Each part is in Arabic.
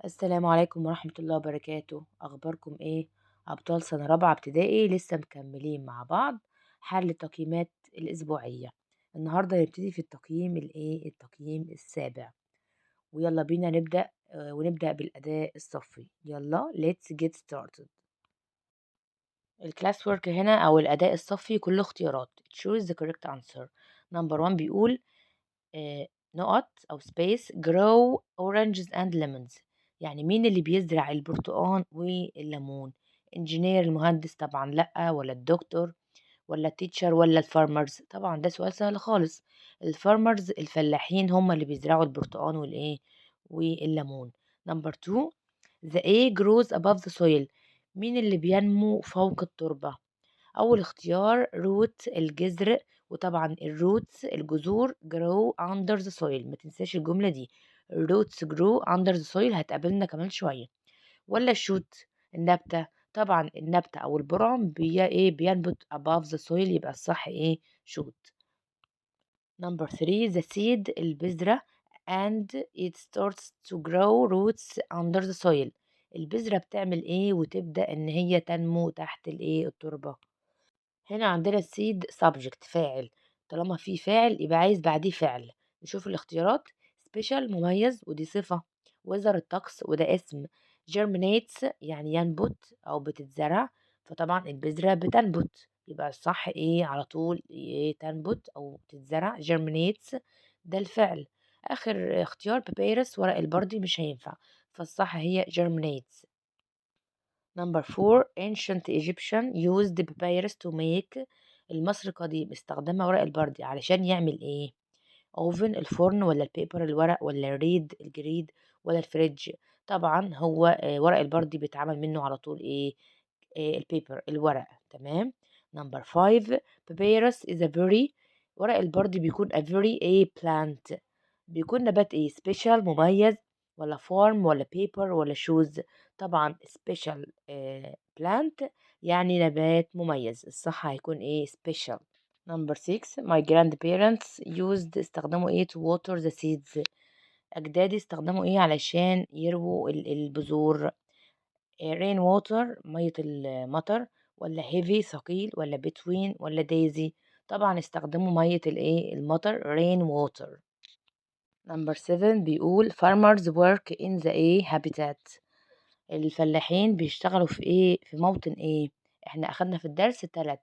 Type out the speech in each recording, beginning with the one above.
السلام عليكم ورحمة الله وبركاته، أخباركم إيه؟ أبطال سنة رابعة ابتدائي لسه مكملين مع بعض حل التقييمات الأسبوعية. النهاردة هنبتدي في التقييم السابع، ويلا بينا نبدأ ونبدأ بالأداء الصفي. يلا let's get started. الكلاس ورك هنا أو الأداء الصفي كله اختيارات. choose the correct answer. number 1 بيقول نقط أو space grow oranges and lemons. يعني مين اللي بيزرع البرتقال والليمون؟ انجينير المهندس طبعا لأ، ولا الدكتور، ولا التيتشر، ولا الفارمرز؟ طبعا ده سؤال سهل خالص. الفارمرز الفلاحين هم اللي بيزرعوا البرتقال والليمون. نمبر 2 the A grows above the soil. مين اللي بينمو فوق التربة؟ أول اختيار root الجذر، وطبعا الروتس الجذور grow under the soil. ما تنساش الجملة دي، roots grow under the soil هتقابلنا كمان شوية. ولا الشوت النبتة؟ طبعا النبتة أو البرعم بينبت above the soil، يبقى الصح shoot. Number 3 the seed البذرة and it starts to grow roots under the soil. البذرة بتعمل وتبدأ إن هي تنمو تحت التربة. هنا عندنا السيد subject فاعل، طالما في فاعل يبقى عايز بعديه فعل. نشوف الاختيارات. special مميز ودي صفة. weather الطقس وده اسم. germinates يعني ينبت أو بتتزرع، فطبعا البذرة بتنبت، يبقى الصح على طول تنبت أو تتزرع germinates، ده الفعل. آخر اختيار papyrus ورق البردي مش هينفع، فالصح هي germinates. Number 4 ancient Egyptian used papyrus to make. المصري القديم استخدمها ورق البردي علشان يعمل oven الفرن، ولا البيبر الورق، ولا الريد الجريد، ولا الفريج؟ طبعا هو ورق البردي بيتعمل منه على طول البيبر الورق. تمام. Number 5 papyrus is a very. ورق البردي بيكون a very plant. بيكون نبات special مميز، ولا farm، ولا paper، ولا shoes؟ طبعا special plant يعني نبات مميز، الصح هيكون special. Number 6 my grandparents used استخدموا to water the seeds. أجدادي استخدموا علشان يرووا البذور؟ rain water مية المطر، ولا heavy ثقيل، ولا between، ولا daisy؟ طبعا استخدموا مية المطر rain water. Number 7 بيقول farmers work in the habitat. الفلاحين بيشتغلوا في موطن احنا أخدنا في الدرس 3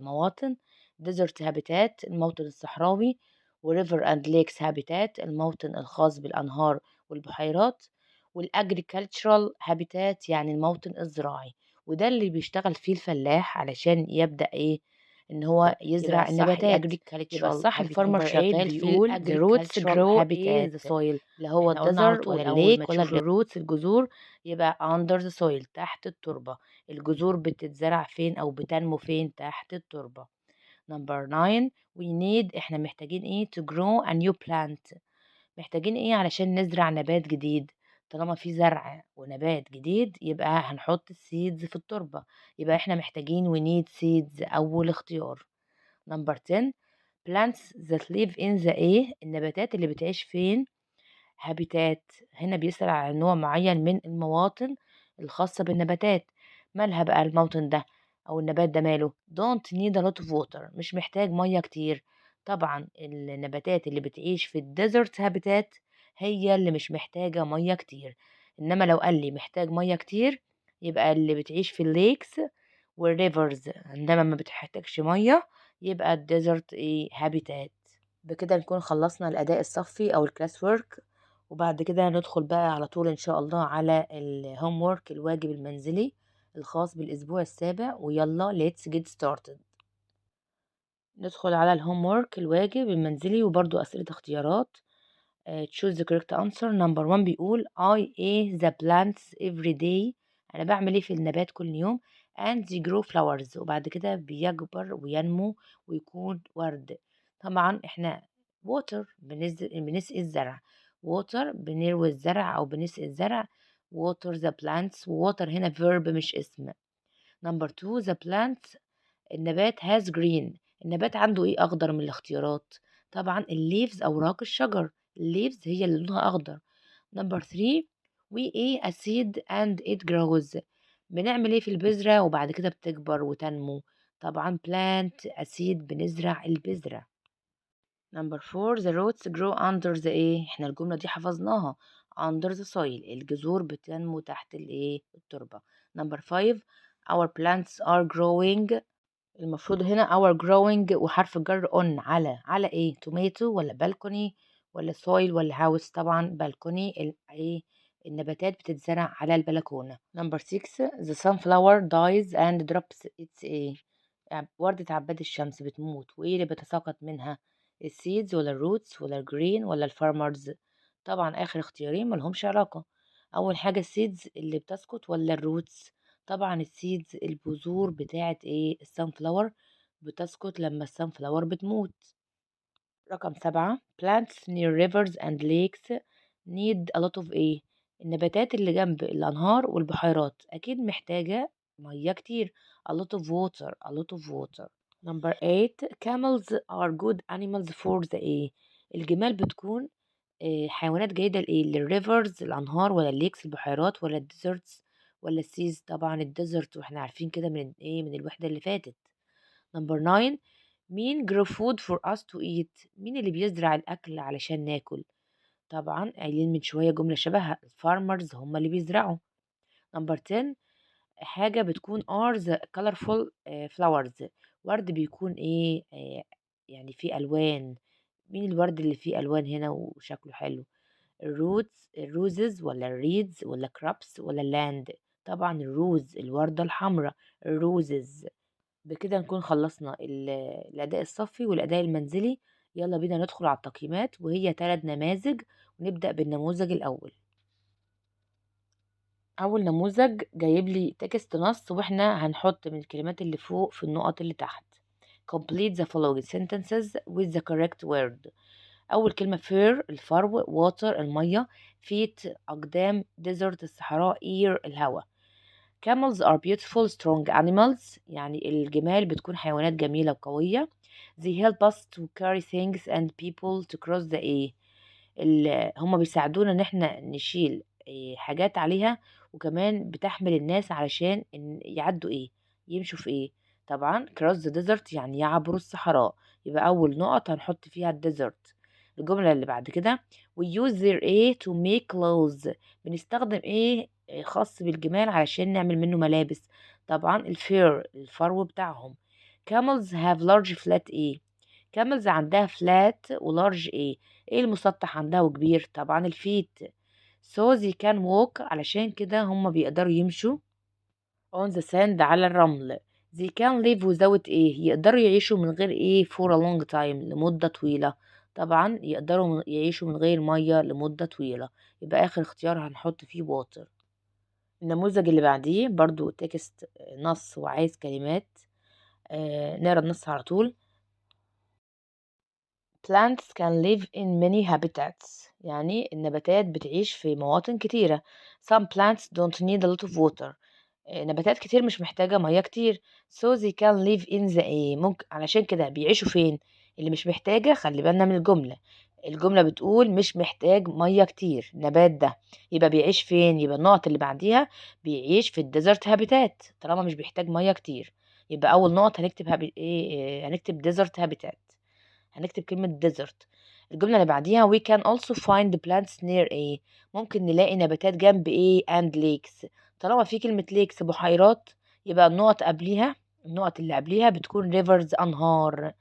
مواطن. desert habitat الموطن الصحراوي، و river and lakes habitat الموطن الخاص بالأنهار والبحيرات، والagricultural habitat يعني الموطن الزراعي. وده اللي بيشتغل فيه الفلاح علشان يبدأ ان هو يزرع النباتات. يبقى الصح الفارمر شغال في the roots grow in the soil، لا هو الدزر ولا الليك ولا الروتس الجذور، يبقى under the soil تحت التربة. الجذور بتتزرع فين أو بتنمو فين؟ تحت التربة. Number 9 we need احنا محتاجين to grow a new plant. محتاجين علشان نزرع نبات جديد؟ طالما في زرع ونبات جديد يبقى هنحط السيدز في التربة، يبقى احنا محتاجين we need seeds أول اختيار. Number 10 plants that live in the النباتات اللي بتعيش فين؟ هابيتات. هنا بيسأل على نوع معين من المواطن الخاصة بالنباتات. مالها بقى الموطن ده أو النبات ده ماله؟ don't need a lot of water مش محتاج مية كتير. طبعا النباتات اللي بتعيش في الديزرت هابيتات هي اللي مش محتاجة مية كتير. إنما لو قال لي محتاج مية كتير يبقى اللي بتعيش في الليكس والريفرز، عندما ما بتحتاجش مية يبقى الديزرت هابيتات. بكده نكون خلصنا الأداء الصفي أو الكلاس وورك، وبعد كده ندخل بقى على طول إن شاء الله على الهوم وورك الواجب المنزلي الخاص بالأسبوع السابع. ويلا let's get started. ندخل على الهوم وورك الواجب المنزلي وبرضو أسئلة اختيارات. choose the correct answer. number 1 بيقول I eat the plants every day. أنا بعمل في النبات كل يوم and they grow flowers، وبعد كده بيكبر وينمو ويكون ورد. طبعا احنا water بنسقي الزرع، water بنروي الزرع أو بنسقي الزرع، water the plants. water هنا verb مش اسم. number 2 the plant النبات has green. النبات عنده أخضر من الاختيارات؟ طبعا الليفز أوراق الشجر، الليفز هي اللي لونها أخضر. نمبر 3 we a seed and it grows. بنعمل ايه في البذرة وبعد كده بتكبر وتنمو؟ طبعا plant a seed، بنزرع البذرة. Number 4 the roots grow under the ايه، احنا الجملة دي حفظناها. under the soil، الجذور بتنمو تحت الايه، التربة. Number 5 our plants are growing. المفروض هنا our growing وحرف الجر on، على ايه، tomato ولا balcony ولا soil ولا house؟ طبعا balcony، ايه، النباتات بتتزرع على البلكونة. Number 6 the sunflower dies and drops its ايه، وردة عباد الشمس بتموت وايه اللي بيتساقط منها؟ السيدز ولا الروتس ولا الجرين ولا الفارمرز؟ طبعا اخر اختيارين ملهمش علاقة. اول حاجة السيدز اللي بتسقط ولا الروتس؟ طبعا السيدز، البذور بتاعة ايه، السانفلاور بتسقط لما السانفلاور بتموت. رقم 7 plants near rivers and lakes need a lot of ايه، النباتات اللي جنب الأنهار والبحيرات أكيد محتاجة مياه كتير. a lot of water a lot of water. Number 8 camels are good animals for the ايه، الجمال بتكون حيوانات جيدة لإيه، للريفرز الأنهار ولا الليكس البحيرات ولا الديزرتس ولا السيز؟ طبعا الديزرت، واحنا عارفين كده من ايه، من الوحدة اللي فاتت. نمبر 9 مين grow food for us to eat، مين اللي بيزرع الأكل علشان ناكل؟ طبعا قايلين من شوية جملة شبهها، الفارمرز هم اللي بيزرعوا. نمبر 10 حاجة بتكون are the colorful flowers، ورد بيكون ايه يعني فيه ألوان. مين الورد اللي فيه ألوان هنا وشكله حلو؟ الروزز ولا الريدز ولا كرابس ولا اللاند؟ طبعا الروز، الوردة الحمراء، الروزز. بكده نكون خلصنا الأداء الصفي والأداء المنزلي. يلا بينا ندخل على التقييمات، وهي 3 نماذج، ونبدأ بالنموذج الأول. أول نموذج جايب لي تكست نص، وإحنا هنحط من الكلمات اللي فوق في النقط اللي تحت. complete the following sentences with the correct word. أول كلمة fur الفرو، water المية، feet أقدام، desert الصحراء، ear الهواء. camels are beautiful strong animals، يعني الجمال بتكون حيوانات جميلة وقوية. they help us to carry things and people to cross the ايه، هما بيساعدونا ان احنا نشيل حاجات عليها، وكمان بتحمل الناس علشان يعدوا ايه، يمشوا في ايه. طبعا cross the desert يعني يعبروا الصحراء، يبقى اول نقط هنحط فيها الديزرت. الجملة اللي بعد كده we use their a to make clothes، بنستخدم ايه خاص بالجمال علشان نعمل منه ملابس. طبعا الفير الفرو بتاعهم. camels have large flat ايه، camels عندها flat ولارج ايه المسطح عندها وكبير؟ طبعا الفيت. so they can walk علشان كده هم بيقدروا يمشوا on the sand على الرمل. they can live without ايه، يقدروا يعيشوا من غير ايه for a long time لمدة طويلة. طبعا يقدروا يعيشوا من غير مية لمدة طويلة، يبقى آخر اختيار هنحط فيه water. النموذج اللي بعديه برضو تكست نص وعايز كلمات، نقرا النص على طول. plants can live in many habitats، يعني النباتات بتعيش في مواطن كتيرة. some plants don't need a lot of water، نباتات كتير مش محتاجة مياه كتير. so they can live in the ايه، ممكن علشان كده بيعيشوا فين؟ اللي مش محتاجة، خلي بالنا من الجملة، الجملة بتقول مش محتاج مياه كتير نبات ده، يبقى بيعيش فين؟ يبقى النقط اللي بعديها بيعيش في الديزرت هابيتات، طالما مش بيحتاج مياه كتير. يبقى أول نقط هنكتب هنكتب ديزرت هابيتات، هنكتب كلمة desert. الجملة اللي بعديها we can also find plants near a، ممكن نلاقي نباتات جنب ايه and lakes. طالما في كلمة lakes بحيرات، يبقى النقط قبليها، النقط اللي قبليها بتكون rivers أنهار.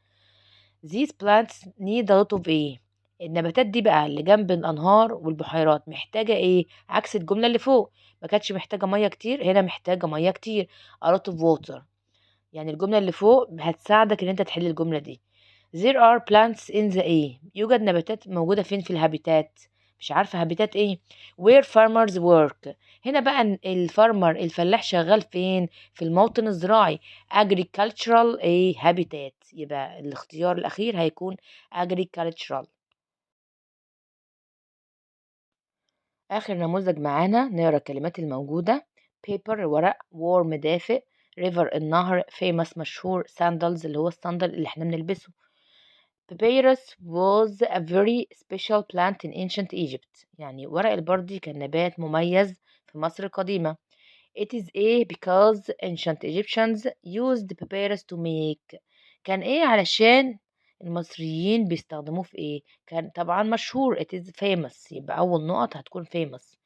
these plants need a lot of ايه، النباتات دي بقى اللي جنب الأنهار والبحيرات محتاجة ايه، عكس الجملة اللي فوق، ما كانتش محتاجة مية كتير، هنا محتاجة مية كتير a lot of water. يعني الجملة اللي فوق هتساعدك ان انت تحل الجملة دي. there are plants in the ايه، يوجد نباتات موجودة فين في الهابيتات؟ مش عارفة هابيتات ايه. where farmers work، هنا بقى الفارمر الفلاح شغال فين؟ في الموطن الزراعي. agricultural ايه habitat، يبقى الاختيار الأخير هيكون agricultural. آخر نموذج معانا نقرا الكلمات الموجودة. paper ورق، warm دافئ، river النهر، famous مشهور، sandals اللي هو الصندل اللي احنا بنلبسه. Papyrus was a very special plant in ancient Egypt. يعني ورق البردي كان نبات مميز في مصر القديمة. It is because ancient Egyptians used papyrus to make. كان علشان المصريين بيستخدموه في كان طبعا مشهور. It is famous، يبقى أول نقط هتكون famous.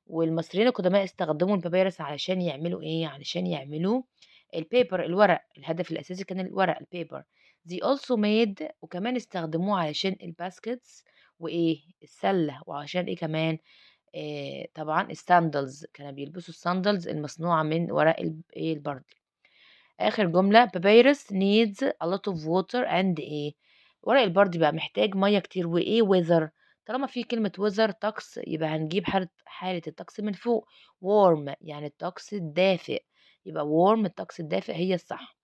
والمصريين القدماء استخدموا البابيرس علشان يعملوا علشان يعملوا البيبر، الورق. الهدف الأساسي كان الورق، البيبر. they also made، وكمان استخدموه علشان الباسكتس السلة، وعشان كمان طبعا الساندلز، كانوا بيلبسوا الساندلز المصنوعة من ورق البرد. آخر جملة papyrus needs a lot of water and ورق البرد بقى محتاج مية كتير weather. طالما في كلمة weather طقس، يبقى هنجيب حالة الطقس من فوق. warm يعني الطقس الدافئ، يبقى warm الطقس الدافئ هي الصح.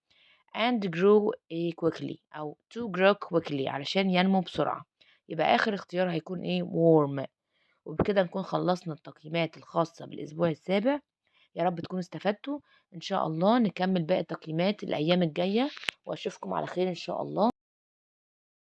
and grow quickly أو to grow quickly علشان ينمو بسرعة، يبقى آخر اختيار هيكون warm. وبكده نكون خلصنا التقييمات الخاصة بالأسبوع السابع. يا رب تكونوا استفدتوا. إن شاء الله نكمل باقي التقييمات الأيام الجاية، وأشوفكم على خير إن شاء الله.